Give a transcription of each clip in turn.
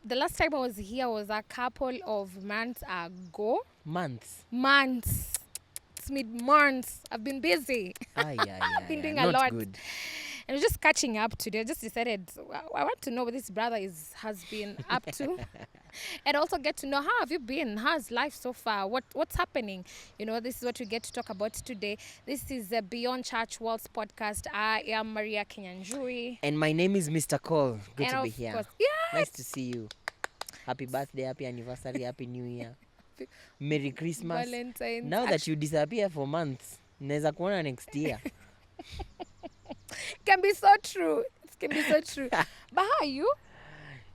The last time I was here was a couple of months ago. Months. It's mid-months. I've been busy. I've been doing a Not lot. good. And we're just catching up today. I just decided I want to know what this brother has been up to. And also get to know, how have you been? How's life so far? What's happening? This is what we get to talk about today. This is the Beyond Church Walls podcast. I am Mariah Kenyanjui. And my name is Mr. Cole. Good And to be of here. course- yes! Nice to see you. Happy birthday, happy anniversary, happy new year. Merry Christmas. Valentine's. Now that you disappear for months, naweza kuona next year. Can be so true. It can be so true. But how are you?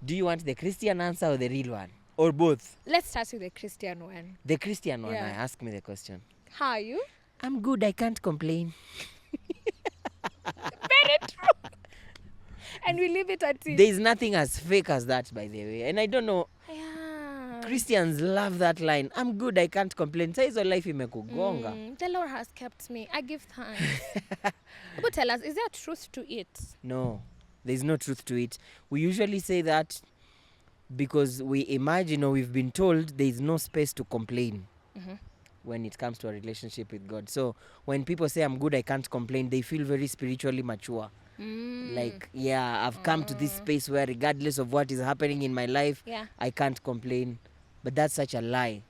Do you want the Christian answer or the real one? Or both? Let's start with the Christian one. The Christian one. Yeah. Ask me the question. How are you? I'm good. I can't complain. Very true. And we leave it at it. There is nothing as fake as that, by the way. And I don't know. Yeah. Christians love that line. I'm good. I can't complain. Sa hizo life imekugonga. The Lord has kept me. I give thanks. But tell us, is there truth to it? No, there's no truth to it. We usually say that because we imagine or we've been told there's no space to complain when it comes to a relationship with God. So when people say I'm good, I can't complain, they feel very spiritually mature. Like, yeah, I've come to this space where regardless of what is happening in my life, Yeah. I can't complain. But that's such a lie.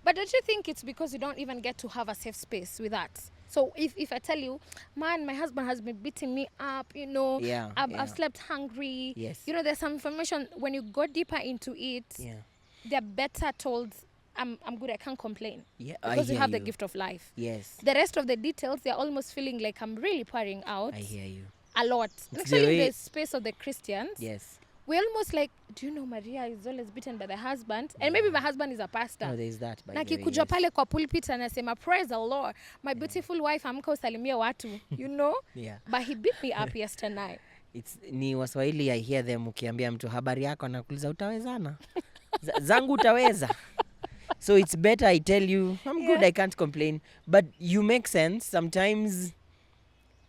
But don't you think it's because you don't even get to have a safe space with that? So if I tell you, man, my husband has been beating me up, Yeah, I've slept hungry. Yes. There's some information, when you go deeper into it, Yeah. they're better told, I'm good, I can't complain. Yeah, I Because you hear have the you. gift of life. Yes, The rest of the details, they're almost feeling like I'm really pouring out I hear you. a lot. the Actually, in way- the space of the Christians, Yes. we're almost like, do you know Maria is always beaten by the husband? And maybe my husband is a pastor. No, there's that, by Na the way. kikuja pale kwa pulpit anasema, praise the Lord, my beautiful wife, amka usalimie watu, Yeah. But he beat me up yesterday. Ni Waswahili, I hear them ukiambia mtu habari yako anakuuliza utawezana. Zangu utaweza. So it's better I tell you, I'm good, I can't complain. But you make sense. Sometimes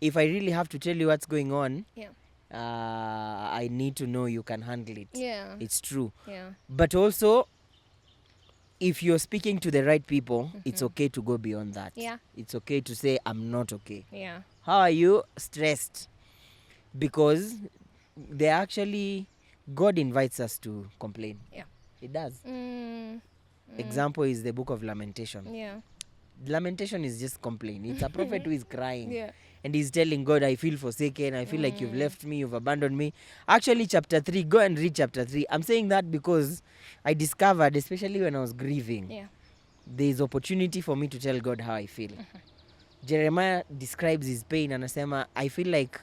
if I really have to tell you what's going on, Yeah. I need to know you can handle it. Yeah. It's true. Yeah. But also, if you're speaking to the right people, it's okay to go beyond that. Yeah. It's okay to say, I'm not okay. Yeah. How are you? Stressed. Because God invites us to complain. Yeah. It does. Mm. Example is the book of Lamentation. Yeah. Lamentation is just complain. It's a prophet who is crying. Yeah. And he's telling God, I feel forsaken. I feel like you've left me. You've abandoned me. Actually, chapter 3, go and read chapter 3. I'm saying that because I discovered, especially when I was grieving, Yeah. there's opportunity for me to tell God how I feel. Jeremiah describes his pain and anasema, I feel like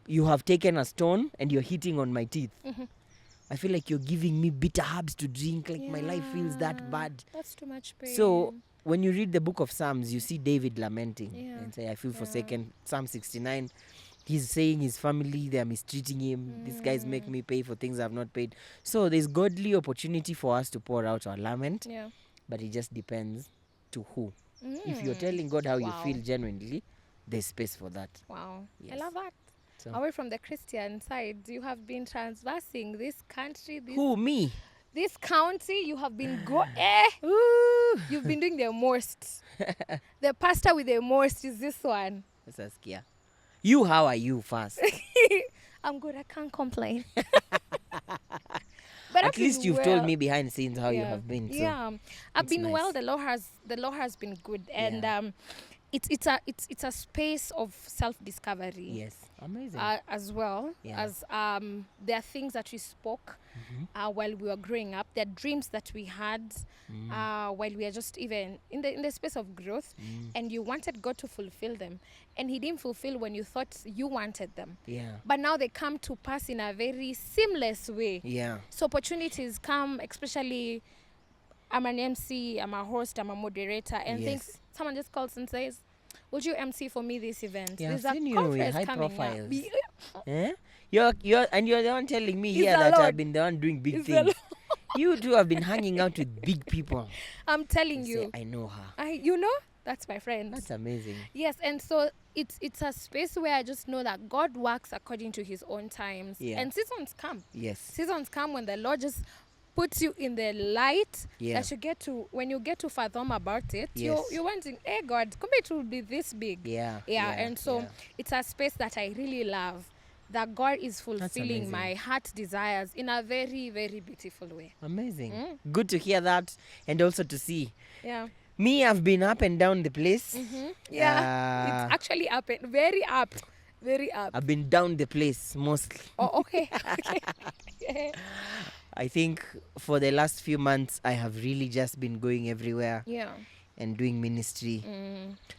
you have taken a stone and you're hitting on my teeth. I feel like you're giving me bitter herbs to drink. Like my life feels that bad. That's too much pain. So when you read the book of Psalms, you see David lamenting and say, I feel Yeah. forsaken. Psalm 69, he's saying his family, they are mistreating him. These guys make me pay for things I've not paid. So there's godly opportunity for us to pour out our lament, Yeah. but it just depends to who. If you're telling God how you Wow. feel genuinely, there's space for that. Wow. I Yes. love that. So- Away from the Christian side, you have been transversing this country, Who? Me? this county. You have been Ooh. You've been doing the most. The pastor with the most is this one. Saskia. You, how are you first? I'm good. I can't complain. But I've At least been you've well. told me behind the scenes how you have been. So. Yeah, I've it's been nice. well. The Lord has been good, and it's a space of self-discovery. Yes. Amazing. As well Yeah. as there are things that we spoke while we were growing up. There are dreams that we had while we are just even in the space of growth, and you wanted God to fulfill them, and He didn't fulfill when you thought you wanted them. Yeah. But now they come to pass in a very seamless way. Yeah. So opportunities come, especially I'm an MC, I'm a host, I'm a moderator, and Yes. things. Someone just calls and says, would you MC for me this event? Yeah, There's I've a seen you conference with high coming profiles. up. Eh? You're the one telling me It's here the that Lord. I've been the one doing big It's the things. You two have been hanging out with big people. I'm telling Say, you. I know her. You know? That's my friend. That's amazing. Yes, and so it's a space where I just know that God works according to his own times. Yeah. And seasons come. Yes. Seasons come when the Lord just puts you in the light Yeah. that you get to, when you get to fathom about it, Yes. you're wondering, hey God, come it will be this big. Yeah. And so it's a space that I really love, that God is fulfilling amazing. my heart desires in a very, very beautiful way. Amazing. Good to hear that, and also to see. Yeah. Me, I've been up and down the place. Yeah. It's actually up and very up. Very up. I've been down the place mostly. Oh, okay. Okay. Yeah. I think for the last few months, I have really just been going everywhere Yeah. and doing ministry.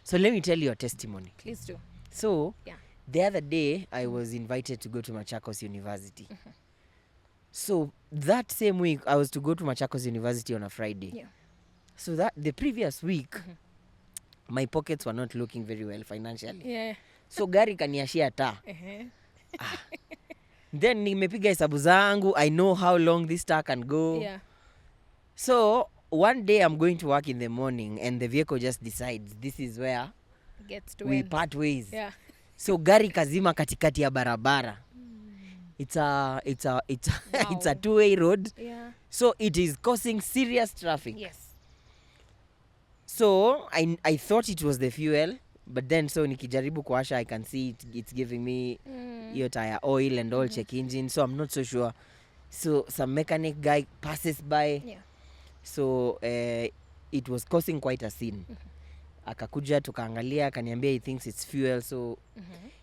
So let me tell you a testimony. Please do. So Yeah. the other day, I was invited to go to Machakos University. So that same week, I was to go to Machakos University on a Friday. Yeah. So that the previous week, my pockets were not looking very well financially. Yeah. So gari kaniashia taa. Uh-huh. Then nimepiga hesabu zangu. I know how long this tar can go. Yeah. So one day I'm going to work in the morning and the vehicle just decides this is where Gets to we end. part ways. Yeah. So gari kazima katikati ya barabara. It's a Wow. it's a two-way road. Yeah. So it is causing serious traffic. Yes. So I thought it was the fuel, but then so nikijaribu kuwasha, I can see it's giving me your tire oil and all, check engine. So I'm not so sure. So some mechanic guy passes by. Yeah. So it was causing quite a scene. Akakuja tukaangalia, akaniambia he thinks it's fuel. So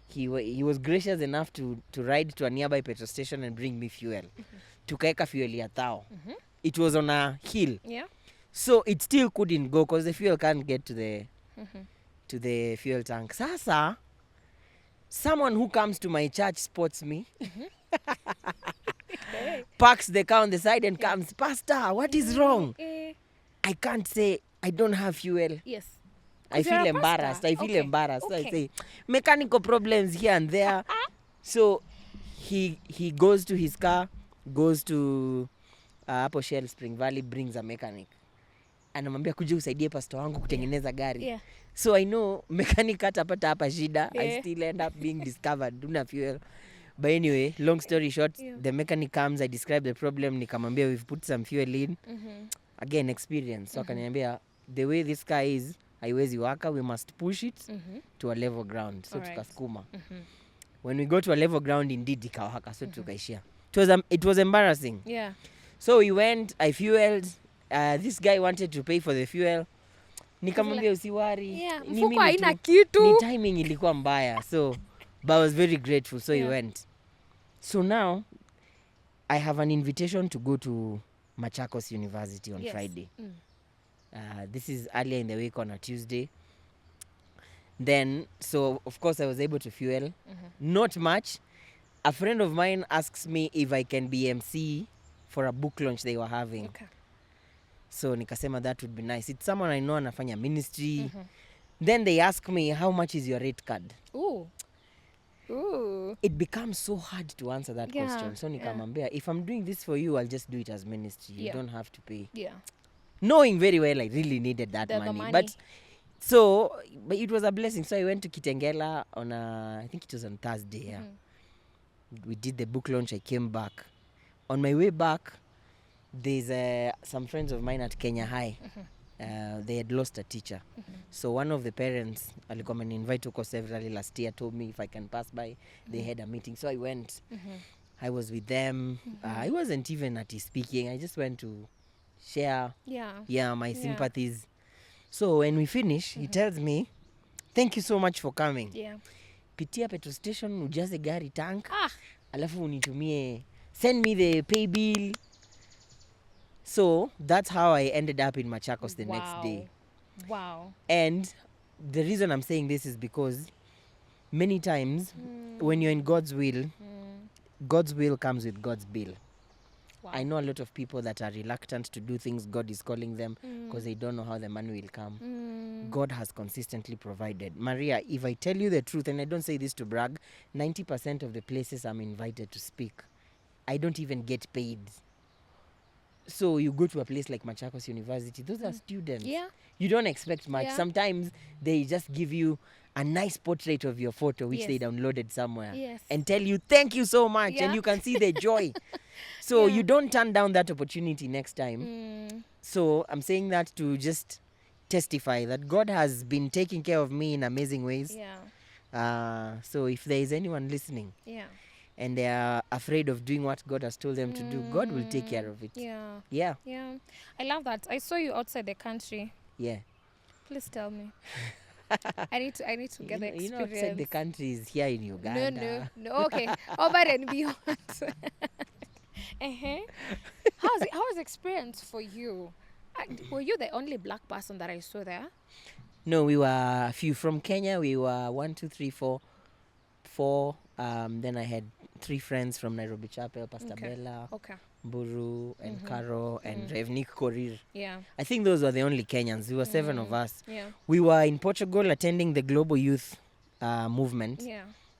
he was gracious enough to ride to a nearby petrol station and bring me fuel. Tukaeka fuel ya thao. It was on a hill. Yeah. So it still couldn't go because the fuel can't get to the fuel tank. Sasa, someone who comes to my church spots me, parks the car on the side and comes, Pastor, what is wrong? I can't say, I don't have fuel. Yes. I 'Cause you're feel a embarrassed. pastor. I feel Okay. embarrassed. So I Okay. say, mechanical problems here and there. So he goes to his car, goes to hapo Shell Spring Valley, brings a mechanic. Anamwambia kuja usaidie pastor wangu kutengeneza gari. Yeah. So I know mechanic atapata hapa shida. I Yeah. still end up being discovered. Duna fuel. But anyway, long story short, the mechanic comes, I describe the problem, nikamwambia we've put some fuel in. Again, experience. So akaniambia the way this car is, haiwezi waka, we must push it to a level ground. So Alright. tukasukuma. When we go to a level ground, indeed ikawaka. So tukaishia. It was embarrassing. Yeah. So we went, I fueled. This guy wanted to pay for the fuel. Nikamwambia usiwari. Yeah. Ni Mfuko mimi haina tu. kitu. Ni timing ilikuwa mbaya. So, but I was very grateful. So he went. So now, I have an invitation to go to Machakos University on Friday. This is earlier in the week on a Tuesday. Then, so of course I was able to fuel. Not much. A friend of mine asks me if I can be MC for a book launch they were having. Okay. So nikasema that would be nice. It's someone I know anafanya ministry. Then they ask me, how much is your rate card? Ooh. Ooh. It becomes so hard to answer that Yeah, question. So nikamwambia, if I'm doing this for you, I'll just do it as ministry. You Yeah. don't have to pay. Yeah. Knowing very well I really needed that The money. money. But it was a blessing. So I went to Kitengela on I think it was on Thursday. Yeah. We did the book launch. I came back. On my way back, there's some friends of mine at Kenya High. They had lost a teacher. So one of the parents, alikuwa ameniinvite huko severally last year, told me if I can pass by. They had a meeting. So I went. I was with them. I wasn't even at his speaking. I just went to share my sympathies. So when we finish, he tells me, thank you so much for coming. Yeah. Pitia petrol station, ujaze gari tank. Ah. Alafu unitumie, send me the pay bill. So that's how I ended up in Machakos the next day. Wow. And the reason I'm saying this is because many times when you're in God's will comes with God's bill. Wow. I know a lot of people that are reluctant to do things God is calling them because they don't know how the money will come. God has consistently provided. Maria, if I tell you the truth, and I don't say this to brag, 90% of the places I'm invited to speak, I don't even get paid. So you go to a place like Machakos University, those are students. Yeah. You don't expect much. Yeah. Sometimes they just give you a nice portrait of your photo, which Yes. they downloaded somewhere, Yes. and tell you thank you so much, Yeah. and you can see the joy. So Yeah. you don't turn down that opportunity next time. Mm. So I'm saying that to just testify that God has been taking care of me in amazing ways. Yeah. So if there is anyone listening Yeah. and they are afraid of doing what God has told them to do, God will take care of it. Yeah. Yeah. Yeah. I love that. I saw you outside the country. Yeah. Please tell me. I need to get the experience. You know, outside the country is here in Uganda. No. Okay. Over and beyond. Uh-huh. How was the experience for you? Were you the only black person that I saw there? No, we were a few from Kenya. We were 1, 2, 3, 4. Then I had 3 friends from Nairobi Chapel, Pastor Bella, Buru, and Karo, and Revnik Korir. Yeah. I think those were the only Kenyans. There were 7 of us. Yeah. We were in Portugal attending the Global Youth Movement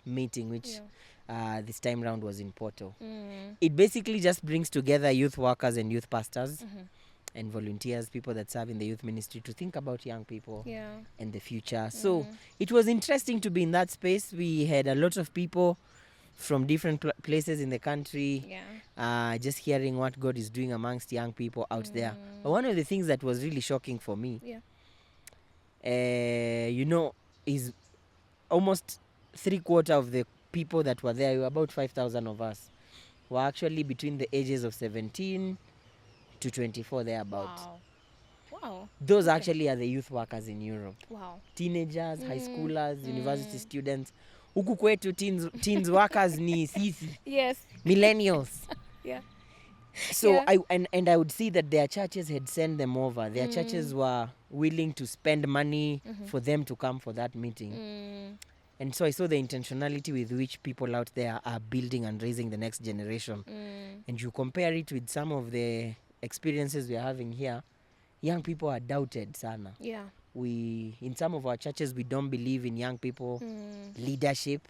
meeting, which this time round was in Porto. It basically just brings together youth workers and youth pastors and volunteers, people that serve in the youth ministry, to think about young people and the future. So it was interesting to be in that space. We had a lot of people from different places in the country, just hearing what God is doing amongst young people out there. But one of the things that was really shocking for me, is almost 3/4 of the people that were there, about 5,000 of us, were actually between the ages of 17 to 24 thereabout. Wow. Those actually are the youth workers in Europe. Wow. Teenagers, high schoolers, university students. Huku kwetu teens workers ni sisi. Yes. Millennials. Yeah. So I would see that their churches had sent them over. Their churches were willing to spend money for them to come for that meeting. And so I saw the intentionality with which people out there are building and raising the next generation. And you compare it with some of the experiences we are having here, young people are doubted, sana. Yeah. In some of our churches, we don't believe in young people leadership.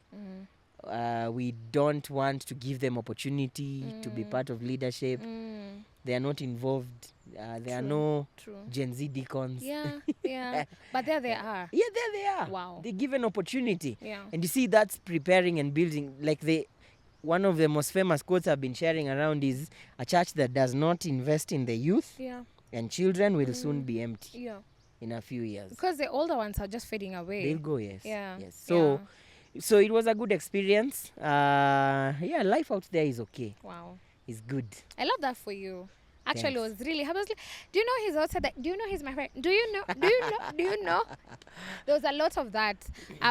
We don't want to give them opportunity to be part of leadership. They are not involved. There are no Gen Z deacons. Yeah. But there they are. Yeah, there they are. Wow. They're given opportunity. Yeah. And you see, that's preparing and building. Like one of the most famous quotes I've been sharing around is, a church that does not invest in the youth and children will soon be empty. Yeah. In a few years. Because the older ones are just fading away. They'll go, yes. Yeah. Yes. So it was a good experience. Life out there is okay. Wow. It's good. I love that for you. Actually, it was really, I was like, do you know he's outside that? Do you know he's my friend? Do you know? There was a lot of that.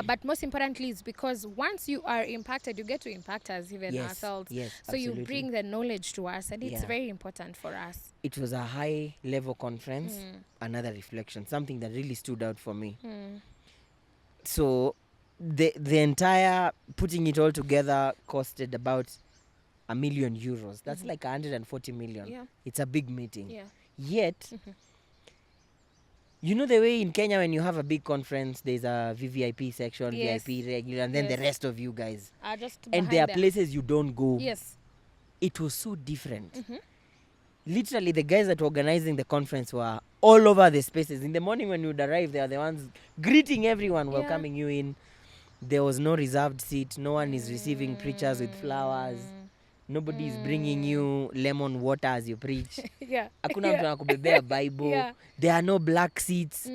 But most importantly, it's because once you are impacted, you get to impact us, even ourselves. Yes, so absolutely. you bring the knowledge to us, and it's very important for us. It was a high-level conference, another reflection, something that really stood out for me. So the entire putting it all together costed about €1 million. That's like 140 million. Yeah. It's a big meeting. Yeah. Yet, you know the way in Kenya when you have a big conference, there's a VVIP section, VIP regular, and then the rest of you guys. Are just and there are places you don't go. Yes. It was so different. Literally, the guys that were organizing the conference were all over the spaces. In the morning when you would arrive, they are the ones greeting everyone, welcoming you in. There was no reserved seat. No one is receiving preachers with flowers. Nobody is bringing you lemon water as you preach. Hakuna mtu anakubebea Bible. There are no black seats.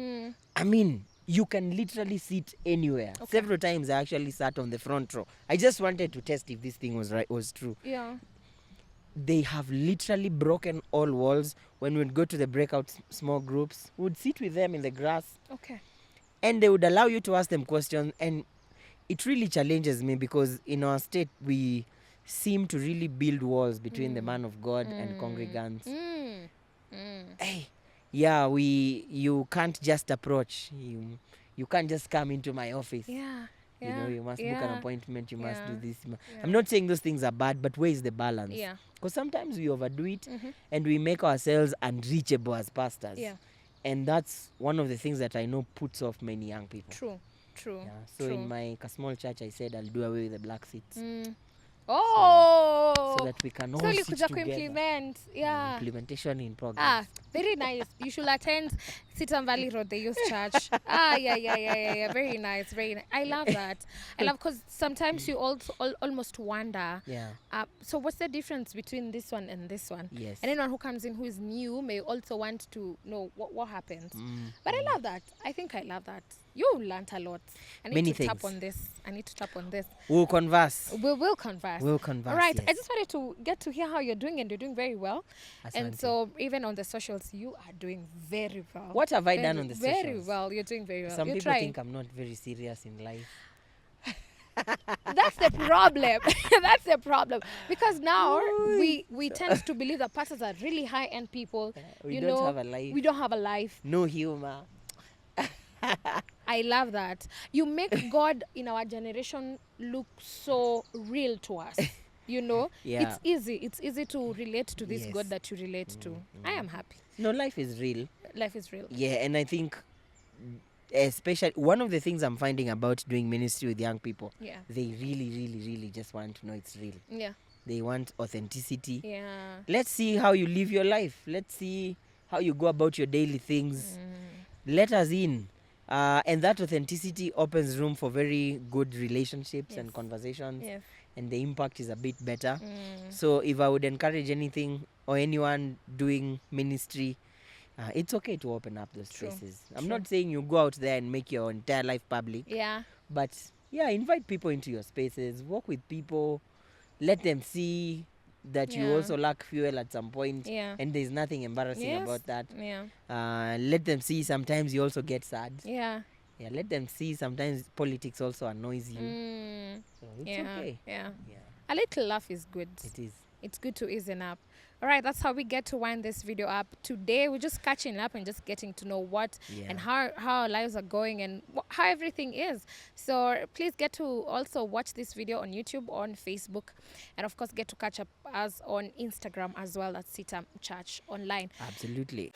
I mean, you can literally sit anywhere. Several times I actually sat on the front row. I just wanted to test if this thing was true. Yeah. They have literally broken all walls. When we'd go to the breakout small groups, we'd sit with them in the grass. Okay. And they would allow you to ask them questions. And it really challenges me because in our state, we seem to really build walls between the man of God and congregants. Hey, you can't just approach. You can't just come into my office. You know, you must book an appointment. You must do this. I'm not saying those things are bad, but where is the balance? Because sometimes we overdo it and we make ourselves unreachable as pastors. And that's one of the things that I know puts off many young people. True. So in my small church, I said I'll do away with the black seats. Oh. So that we can all So sit ulikuja together. kuimplement. Yeah. Implementation in progress. Ah, very nice. You should attend CITAM Valley Road, the youth church. Yeah. Very nice, very nice. I love that. I love because sometimes you also almost wonder. Yeah. So what's the difference between this one and this one? Yes. And anyone who comes in who is new may also want to know what happens. But I love that. I think I love that. You learnt a lot. I need Many to tap things. on this. I need to tap on this. We'll converse. We will converse. We'll converse. All right. Yes. I just wanted to get to hear how you're doing, and you're doing very well. And Asante. so even on the socials, you are doing very well. What have I done on the Very socials? well. You're doing very well. Some you're people trying. think I'm not very serious in life. That's the problem. That's the problem. Because now we tend to believe that pastors are really high-end people. We you don't know, have a life. we don't have a life. No humor. I love that. You make God in our generation look so real to us. You know, Yeah. It's easy to relate to this Yes. God that you relate to. I am happy. No, life is real. Life is real. Yeah, and I think especially one of the things I'm finding about doing ministry with young people, Yeah. they really just want to know it's real. Yeah. They want authenticity. Yeah. Let's see how you live your life. Let's see how you go about your daily things. Let us in. And that authenticity opens room for very good relationships and Yes. conversations. Yes. And the impact is a bit better. So if I would encourage anything or anyone doing ministry, it's okay to open up those True. spaces. I'm True. not saying you go out there and make your entire life public, Yeah. but yeah, invite people into your spaces, walk with people, let them see that you Yeah. also lack fuel at some point, Yeah. and there's nothing embarrassing Yes. about that. Yeah. Let them see sometimes you also get sad. Yeah. Yeah, let them see sometimes politics also annoys you. So it's Yeah. okay. Yeah. Yeah, A little laugh is good. it is. It's good to easen up. All right, that's how we get to wind this video up. Today, we're just catching up and just getting to know what and how our lives are going and how everything is. So please get to also watch this video on YouTube, on Facebook, and of course, get to catch up us on Instagram as well at CITAM Church Online. Absolutely.